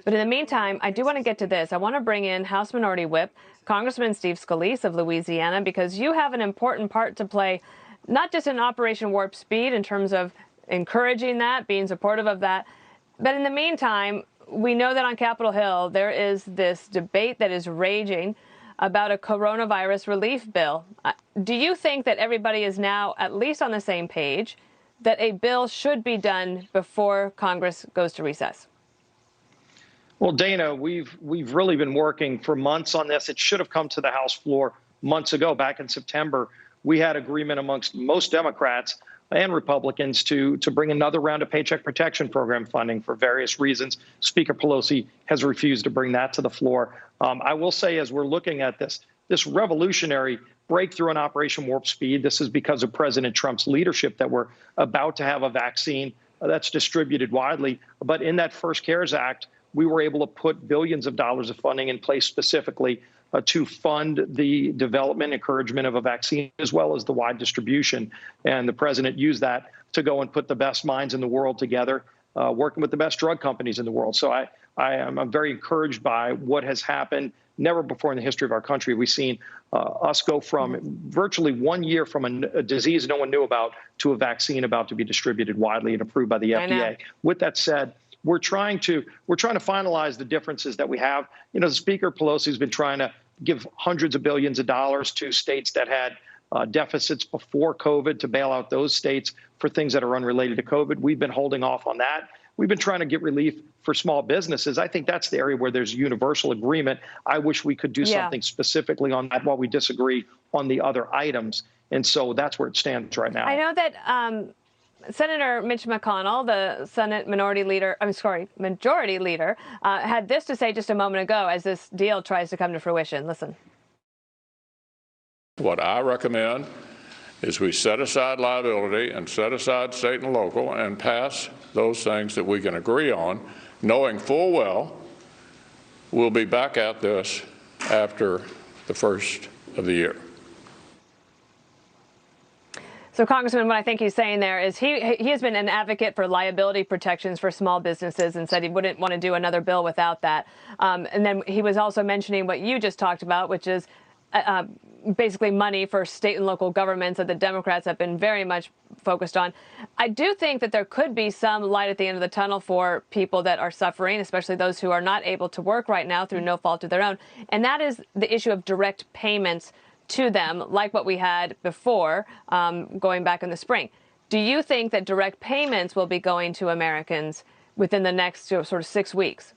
But in the meantime, I do want to get to this. I want to bring in House Minority Whip, Congressman Steve Scalise of Louisiana, because you have an important part to play, not just in Operation Warp Speed in terms of encouraging that, being supportive of that, but in the meantime, we know that on Capitol Hill, there is this debate that is raging about a coronavirus relief bill. Do you think that everybody is now at least on the same page, that a bill should be done before Congress goes to recess? Well, Dana, we've really been working for months on this. It should have come to the House floor months ago. Back in September, we had agreement amongst most Democrats and Republicans to bring another round of Paycheck Protection Program funding for various reasons. Speaker Pelosi has refused to bring that to the floor. I will say, as we're looking at this revolutionary breakthrough in Operation Warp Speed, this is because of President Trump's leadership that we're about to have a vaccine that's distributed widely. But in that first CARES Act, we were able to put billions of dollars of funding in place specifically to fund the development, encouragement of a vaccine, as well as the wide distribution. And the president used that to go and put the best minds in the world together, working with the best drug companies in the world. So I'm very encouraged by what has happened. Never before in the history of our country have we seen us go from virtually 1 year from a disease no one knew about to a vaccine about to be distributed widely and approved by the FDA. With that said, we're trying to finalize the differences that we have. You know, the Speaker Pelosi has been trying to give hundreds of billions of dollars to states that had deficits before COVID to bail out those states for things that are unrelated to COVID. We've been holding off on that. We've been trying to get relief for small businesses. I think that's the area where there's universal agreement. I wish we could do something specifically on that while we disagree on the other items. And so that's where it stands right now. I know that Senator Mitch McConnell, the Senate Majority Leader, had this to say just a moment ago as this deal tries to come to fruition. Listen. What I recommend is we set aside liability and set aside state and local and pass those things that we can agree on, knowing full well we'll be back at this after the first of the year. So, Congressman, what I think he's saying there is he has been an advocate for liability protections for small businesses and said he wouldn't want to do another bill without that. And then he was also mentioning what you just talked about, which is basically money for state and local governments that the Democrats have been very much focused on. I do think that there could be some light at the end of the tunnel for people that are suffering, especially those who are not able to work right now through no fault of their own. And that is the issue of direct payments to them, like what we had before, going back in the spring. Do you think that direct payments will be going to Americans within the next sort of 6 weeks?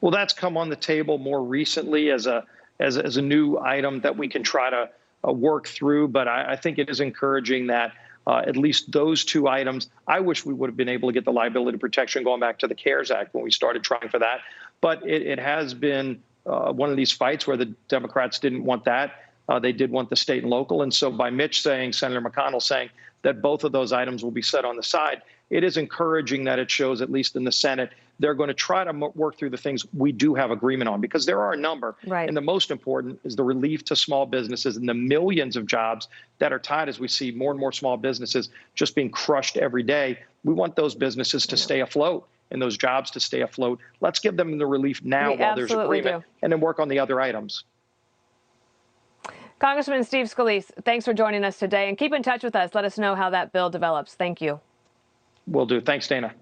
Well, that's come on the table more recently as a new item that we can try to work through. But I think it is encouraging that at least those two items, I wish we would have been able to get the liability protection going back to the CARES Act when we started trying for that. But it has been one of these fights where the Democrats didn't want that. They did want the state and local. And so by Mitch saying, Senator McConnell saying that both of those items will be set on the side, it is encouraging that it shows, at least in the Senate, they're going to try to work through the things we do have agreement on, because there are a number. Right. And the most important is the relief to small businesses and the millions of jobs that are tied as we see more and more small businesses just being crushed every day. We want those businesses to stay afloat and those jobs to stay afloat. Let's give them the relief now while there's agreement, and then work on the other items. Congressman Steve Scalise, thanks for joining us today, and keep in touch with us. Let us know how that bill develops. Thank you. Will do. Thanks, Dana.